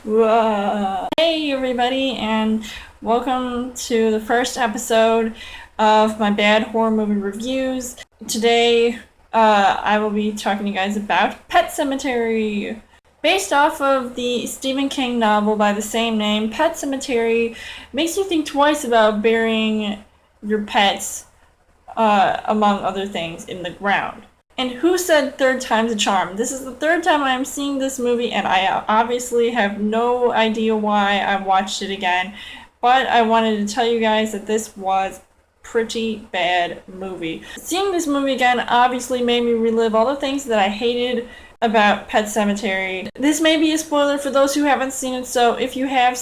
Hey everybody, and welcome to the first episode of my bad horror movie reviews. Today, I will be talking to you guys about Pet Sematary. Based off of the Stephen King novel by the same name, Pet Sematary makes you think twice about burying your pets, among other things, in the ground. And who said third time's a charm? This is the third time I'm seeing this movie, and I obviously have no idea why I watched it again. But I wanted to tell you guys that this was a pretty bad movie. Seeing this movie again obviously made me relive all the things that I hated about Pet Sematary. This may be a spoiler for those who haven't seen it, so if you haven't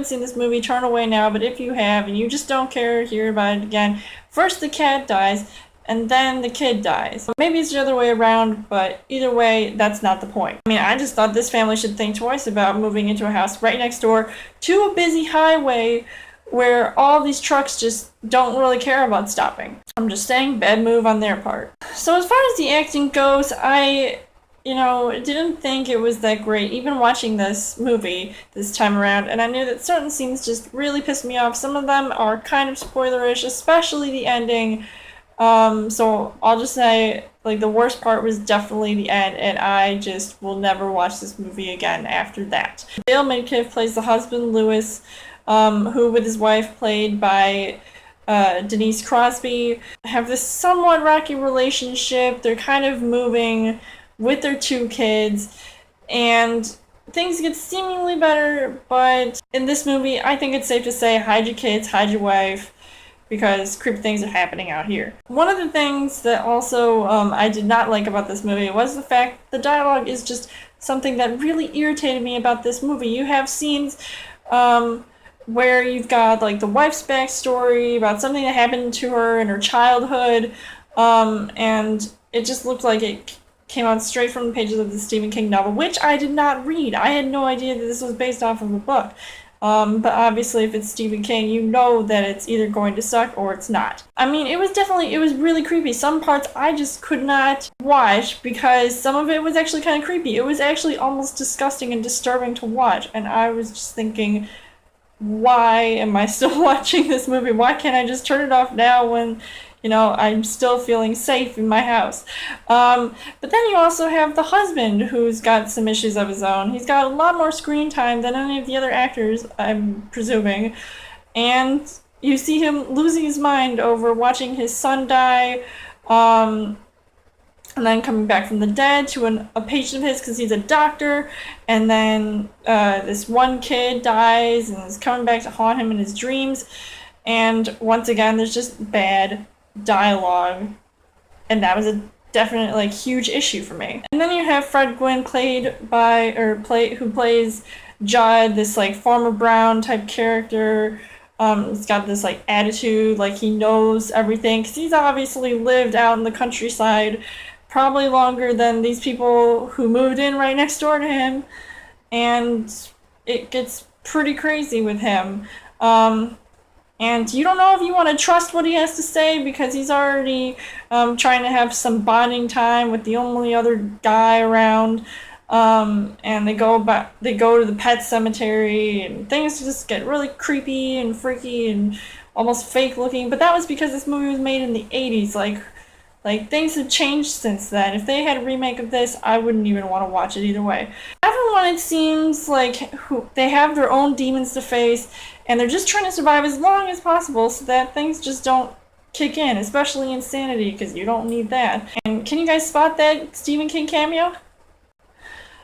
seen this movie, turn away now. But if you have and you just don't care to hear about it again, first the cat dies, and then the kid dies. Maybe it's the other way around, but either way, that's not the point. I mean, I just thought this family should think twice about moving into a house right next door to a busy highway where all these trucks just don't really care about stopping. I'm just saying, bad move on their part. So as far as the acting goes, I didn't think it was that great, even watching this movie this time around, and I knew that certain scenes just really pissed me off. Some of them are kind of spoilerish, especially the ending. So I'll just say, the worst part was definitely the end, and I just will never watch this movie again after that. Dale Midkiff plays the husband, Lewis, who with his wife, played by Denise Crosby, have this somewhat rocky relationship. They're kind of moving with their two kids, and things get seemingly better, but in this movie, I think it's safe to say, hide your kids, hide your wife, because creepy things are happening out here. One of the things that also I did not like about this movie was the fact the dialogue is just something that really irritated me about this movie. You have scenes where you've got the wife's backstory about something that happened to her in her childhood, and it just looked like it came out straight from the pages of the Stephen King novel, which I did not read. I had no idea that this was based off of a book. But obviously if it's Stephen King, you know that it's either going to suck or it's not. I mean, it was really creepy. Some parts I just could not watch because some of it was actually kind of creepy. It was actually almost disgusting and disturbing to watch, and I was just thinking, why am I still watching this movie? Why can't I just turn it off now when I'm still feeling safe in my house? But then you also have the husband, who's got some issues of his own. He's got a lot more screen time than any of the other actors, I'm presuming. And you see him losing his mind over watching his son die, and then coming back from the dead to a patient of his because he's a doctor. And then this one kid dies and is coming back to haunt him in his dreams. And once again, there's just bad dialogue, and that was a definite huge issue for me. And then you have Fred Gwynne, who plays Judd, this Farmer Brown type character. He's got this attitude he knows everything, because he's obviously lived out in the countryside probably longer than these people who moved in right next door to him, and it gets pretty crazy with him. And you don't know if you want to trust what he has to say, because he's already trying to have some bonding time with the only other guy around. And they go to the pet cemetery, and things just get really creepy and freaky and almost fake looking. But that was because this movie was made in the 80s. Things have changed since then. If they had a remake of this, I wouldn't even want to watch it either way. Everyone, it seems they have their own demons to face, and they're just trying to survive as long as possible so that things just don't kick in, especially insanity, because you don't need that. And can you guys spot that Stephen King cameo?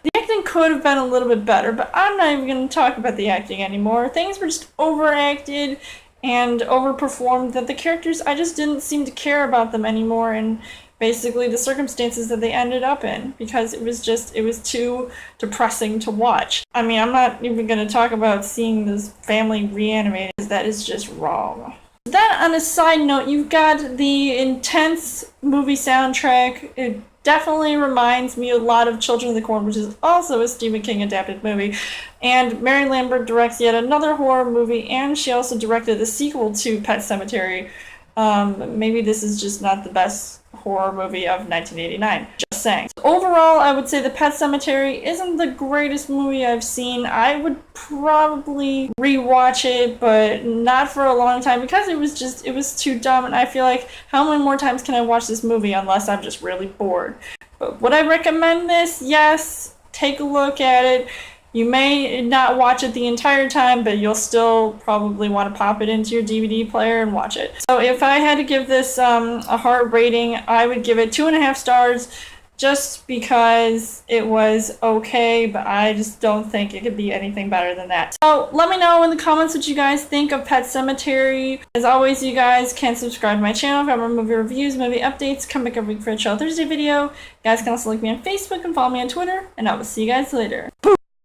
The acting could have been a little bit better, but I'm not even going to talk about the acting anymore. Things were just overacted and overperformed, that the characters, I just didn't seem to care about them anymore, and basically the circumstances that they ended up in, because it was too depressing to watch. I mean, I'm not even going to talk about seeing this family reanimated, because that is just wrong. Then on a side note, you've got the intense movie soundtrack. It definitely reminds me a lot of Children of the Corn, which is also a Stephen King adapted movie. And Mary Lambert directs yet another horror movie, and she also directed a sequel to Pet Sematary. Maybe this is just not the best horror movie of 1989. Just saying. So overall, I would say the Pet Sematary isn't the greatest movie I've seen. I would probably rewatch it, but not for a long time because it was too dumb, and I feel like how many more times can I watch this movie unless I'm just really bored? But would I recommend this? Yes. Take a look at it. You may not watch it the entire time, but you'll still probably want to pop it into your DVD player and watch it. So if I had to give this a heart rating, I would give it 2.5 stars just because it was okay, but I just don't think it could be anything better than that. So let me know in the comments what you guys think of Pet Sematary. As always, you guys can subscribe to my channel for more movie reviews, movie updates, come back every week for a Chill Thursday video. You guys can also like me on Facebook and follow me on Twitter, and I will see you guys later. Boom!